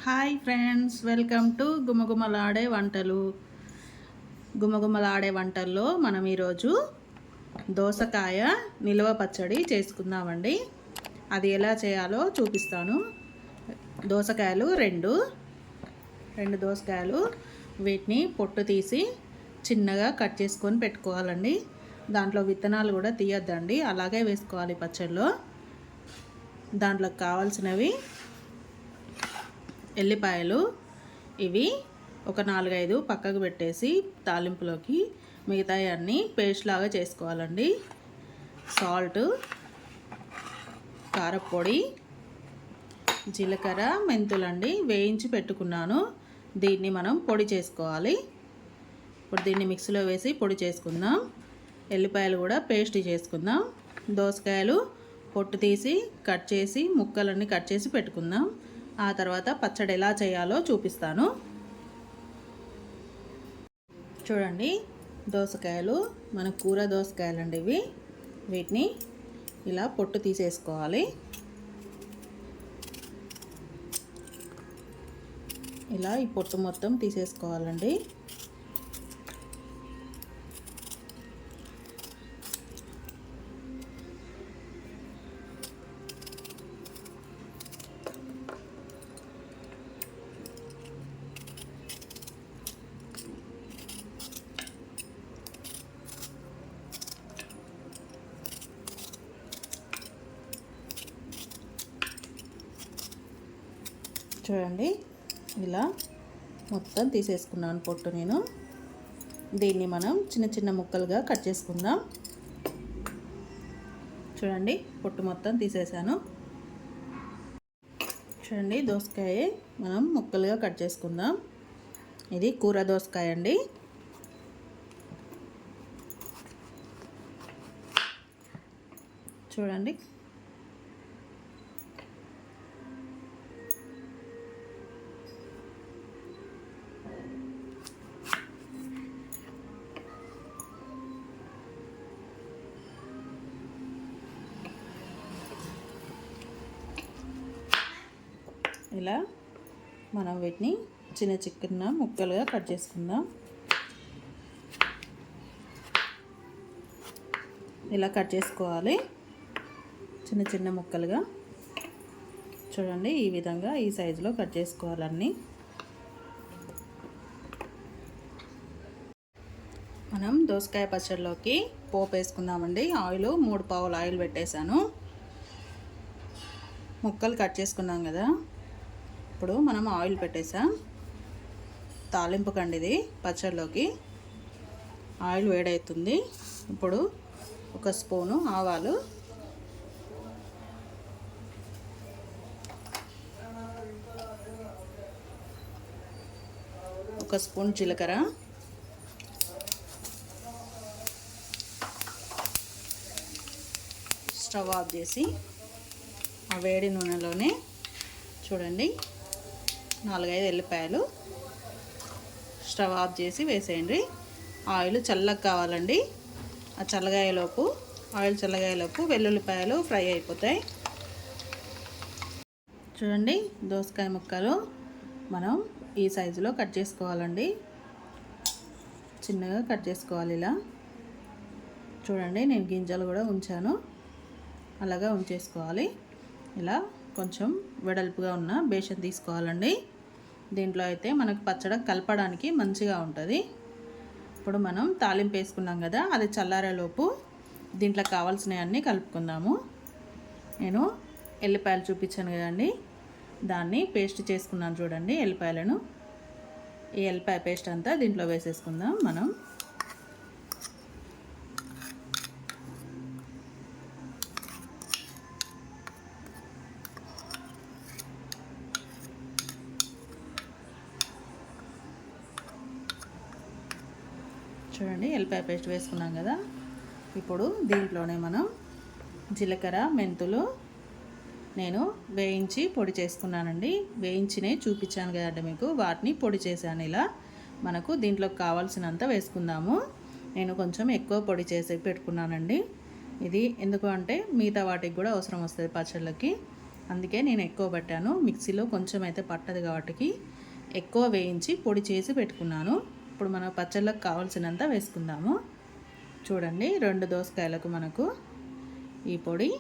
Hi friends, welcome to గుమగుమలాడే వంటలు. గుమగుమలాడే వంటల్లో మనం ఈరోజు దోసకాయ నిల్వ పచ్చడి చేసుకుందామండి. అది ఎలా చేయాలో చూపిస్తాను. దోసకాయలు రెండు దోసకాయలు, వీటిని పొట్టు తీసి చిన్నగా కట్ చేసుకొని పెట్టుకోవాలండి. దాంట్లో విత్తనాలు కూడా తీయద్దండి, అలాగే వేసుకోవాలి పచ్చడిలో. దాంట్లోకి కావాల్సినవి ఎల్లిపాయలు, ఇవి ఒక 4-5 పక్కకు పెట్టేసి తాలింపులోకి మిగతాయి అన్నీ పేస్ట్ లాగా చేసుకోవాలండి. సాల్ట్, కారపొడి, జీలకర్ర, మెంతులండి వేయించి పెట్టుకున్నాను. దీన్ని మనం పొడి చేసుకోవాలి. ఇప్పుడు దీన్ని మిక్సీలో వేసి పొడి చేసుకుందాం. ఎల్లిపాయలు కూడా పేస్ట్ చేసుకుందాం. దోసకాయలు పొట్టు తీసి కట్ చేసి ముక్కలన్నీ కట్ చేసి పెట్టుకుందాం. ఆ తర్వాత పచ్చడి ఎలా చేయాలో చూపిస్తాను. చూడండి, దోసకాయలు మన కూర దోసకాయలు అండి ఇవి. వీటిని ఇలా పొట్టు తీసేసుకోవాలి. ఇలా ఈ పొట్టు మొత్తం తీసేసుకోవాలండి. చూడండి, ఇలా మొత్తం తీసేసుకున్నాను పొట్టు నేను. దీన్ని మనం చిన్న చిన్న ముక్కలుగా కట్ చేసుకుందాం. చూడండి, పొట్టు మొత్తం తీసేసాను. చూడండి, దోసకాయ మనం ముక్కలుగా కట్ చేసుకుందాం. ఇది కూర దోసకాయ అండి. చూడండి, ఇలా మనం వీటిని చిన్న చిన్న ముక్కలుగా కట్ చేసుకుందాం. ఇలా కట్ చేసుకోవాలి చిన్న చిన్న ముక్కలుగా. చూడండి, ఈ విధంగా ఈ సైజులో కట్ చేసుకోవాలన్నీ. మనం దోసకాయ పచ్చడిలోకి పోపు వేసుకుందామండి. ఆయిల్ 3 పావులు ఆయిల్ పెట్టేశాను. ముక్కలు కట్ చేసుకున్నాం కదా, ఇప్పుడు మనం ఆయిల్ పెట్టేసాం. తాలింపు కండి ఇది పచ్చడిలోకి. ఆయిల్ వేడవుతుంది. ఇప్పుడు 1 స్పూను ఆవాలు, 1 స్పూన్ జీలకర్ర, స్టవ్ ఆఫ్ చేసి ఆ వేడి నూనెలోనే చూడండి 4-5 ఎల్లిపాయలు స్టవ్ ఆఫ్ చేసి వేసేయండి. ఆయిల్ చల్లగా కావాలండి. ఆ ఆయిల్ చల్లగాయలోపు వెల్లుల్లిపాయలు ఫ్రై అయిపోతాయి. చూడండి, దోసకాయ ముక్కలు మనం ఈ సైజులో కట్ చేసుకోవాలండి. చిన్నగా కట్ చేసుకోవాలి ఇలా. చూడండి, నేను గింజలు కూడా ఉంచాను, అలాగా ఉంచేసుకోవాలి. ఇలా కొంచెం వెడల్పుగా ఉన్న బేషన్ తీసుకోవాలండి. దీంట్లో అయితే మనకు పచ్చడి కలపడానికి మంచిగా ఉంటుంది. ఇప్పుడు మనం తాలింపు వేసుకున్నాం కదా, అది చల్లారేలోపు దీంట్లో కావాల్సినవి అన్నీ కలుపుకుందాము. నేను ఎల్లిపాయలు చూపించాను కదండి, దాన్ని పేస్ట్ చేసుకున్నాను. చూడండి, ఎల్లిపాయలను, ఈ ఎల్లిపాయ పేస్ట్ అంతా దీంట్లో వేసేసుకుందాం మనం. చూడండి, ఎల్లిపాయ పేస్ట్ వేసుకున్నాం కదా. ఇప్పుడు దీంట్లోనే మనం జీలకర్ర, మెంతులు నేను వేయించి పొడి చేసుకున్నానండి. వేయించినే చూపించాను కదండి మీకు, వాటిని పొడి చేశాను. ఇలా మనకు దీంట్లోకి కావాల్సినంత వేసుకుందాము. నేను కొంచెం ఎక్కువ పొడి చేసి పెట్టుకున్నానండి. ఇది ఎందుకు అంటే మిగతా వాటికి కూడా అవసరం వస్తుంది పచ్చళ్ళకి. అందుకే నేను ఎక్కువ పెట్టాను. మిక్సీలో కొంచెం అయితే పట్టదు కాబట్టి ఎక్కువ వేయించి పొడి చేసి పెట్టుకున్నాను. ఇప్పుడు మన పచ్చళ్ళకు కావాల్సినంత వేసుకుందాము. చూడండి, 2 దోసకాయలకు మనకు ఈ పొడి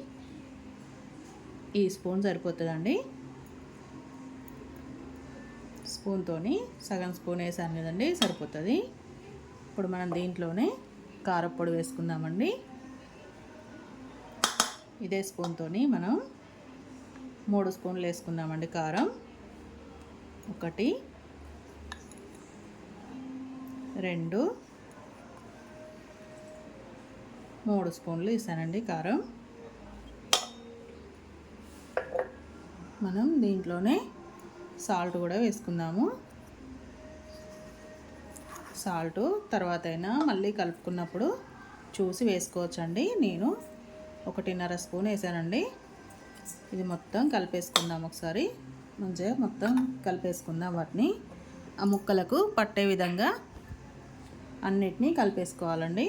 ఈ స్పూన్ సరిపోతుందండి. స్పూన్తోని సగం స్పూన్ వేసాను కదండి, సరిపోతుంది. ఇప్పుడు మనం దీంట్లోనే కారపొడి వేసుకుందామండి. ఇదే స్పూన్తోని మనం 3 స్పూన్లు వేసుకుందామండి కారం. 1 2 3 స్పూన్లు వేసానండి కారం. మనం దీంట్లోనే సాల్ట్ కూడా వేసుకుందాము. సాల్ట్ తర్వాత అయినా మళ్ళీ కలుపుకున్నప్పుడు చూసి వేసుకోవచ్చండి. నేను 1.5 స్పూన్ వేసానండి. ఇది మొత్తం కలిపేసుకుందాం. ఒకసారి మంచిగా మొత్తం కలిపేసుకుందాం. వాటిని ఆ ముక్కలకు పట్టే విధంగా అన్నిటినీ కలిపేసుకోవాలండి.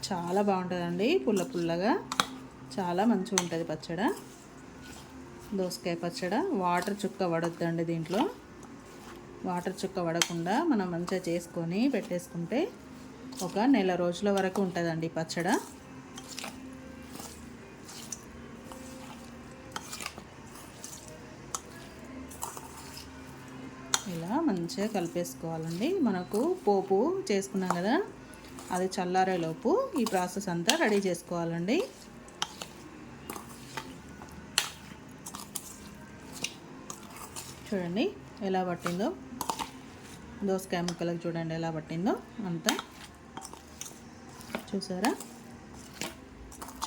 చాలా బాగుంటుందండి, పుల్ల పుల్లగా చాలా మంచిగా ఉంటుంది పచ్చడి. దోసకాయ పచ్చడి వాటర్ చుక్క పడొద్దండి. దీంట్లో వాటర్ చుక్క పడకుండా మనం మంచిగా చేసుకొని పెట్టేసుకుంటే ఒక నెల రోజుల వరకు ఉంటుందండి పచ్చడి. ఇలా మంచిగా కలిపేసుకోవాలండి. మనకు పోపు చేసుకున్నాం కదా, అది చల్లారేలోపు ఈ ప్రాసెస్ అంతా రెడీ చేసుకోవాలండి. చూడండి ఎలా పట్టిందో, దోసకాయ ముక్కలకు చూడండి ఎలా పట్టిందో అంతా. చూసారా,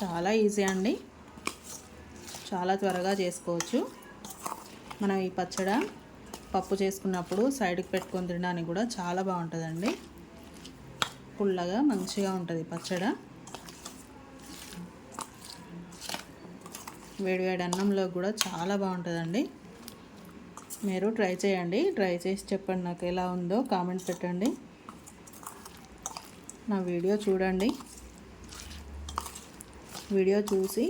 చాలా ఈజీ అండి, చాలా త్వరగా చేసుకోవచ్చు. మనం ఈ పచ్చడి పప్పు చేసుకున్నప్పుడు సైడ్కి పెట్టుకొని తినడానికి కూడా చాలా బాగుంటుందండి. పుల్లగా మంచిగా ఉంటుంది పచ్చడి. వేడివేడి అన్నంలో కూడా చాలా బాగుంటుందండి. మీరు ట్రై చేయండి. ట్రై చేసి చెప్పండి నాకు ఎలా ఉందో కామెంట్ పెట్టండి. నా వీడియో చూడండి, వీడియో చూసి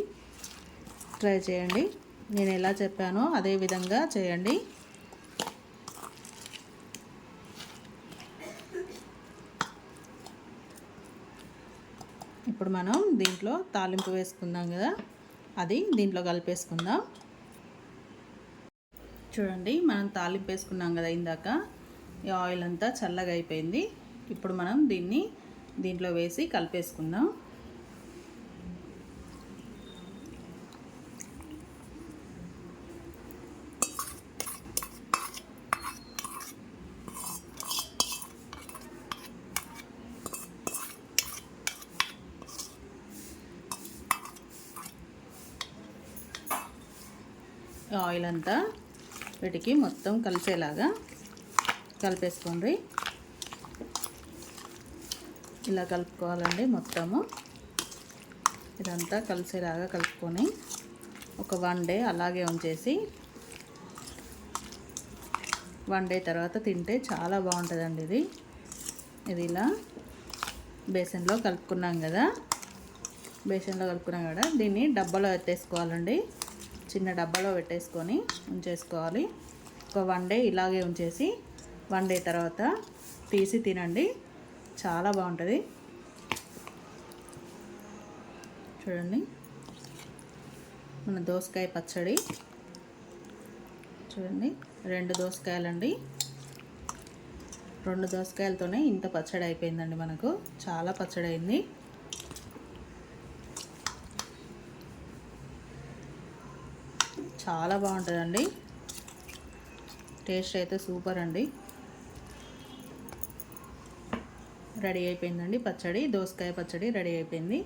ట్రై చేయండి. నేను ఎలా చెప్పానో అదే విధంగా చేయండి. ఇప్పుడు మనం దీంట్లో తాలింపు వేసుకుందాం కదా, అది దీంట్లో కలిపేసుకుందాం. చూడండి, మనం తాలింపు వేసుకున్నాం కదా ఇందాక, ఈ ఆయిల్ అంతా చల్లగా అయిపోయింది. ఇప్పుడు మనం దీన్ని దీంట్లో వేసి కలిపేసుకుందాం. ఆయిల్ అంతా వీటికి మొత్తం కలిసేలాగా కలిపేసుకోండి. ఇలా కలుపుకోవాలండి. మొత్తము ఇదంతా కలిసేలాగా కలుపుకొని ఒక 1 డే అలాగే ఉంచేసి 1 డే తర్వాత తింటే చాలా బాగుంటుందండి. ఇది ఇలా బేసన్లో కలుపుకున్నాం కదా, దీన్ని డబ్బాలో పెట్టేసుకోవాలండి. చిన్న డబ్బాలో పెట్టేసుకొని ఉంచేసుకోవాలి. ఒక 1 డే ఇలాగే ఉంచేసి 1 డే తర్వాత తీసి తినండి, చాలా బాగుంటుంది. చూడండి, మన దోసకాయ పచ్చడి చూడండి. 2 దోసకాయలండి, 2 దోసకాయలతోనే ఇంత పచ్చడి అయిపోయిందండి. మనకు చాలా పచ్చడి అయింది. చాలా బాగుంటుందండి, టేస్ట్ అయితే సూపర్ అండి. రెడీ అయిపోయిందండి పచ్చడి, దోసకాయ పచ్చడి రెడీ అయిపోయింది.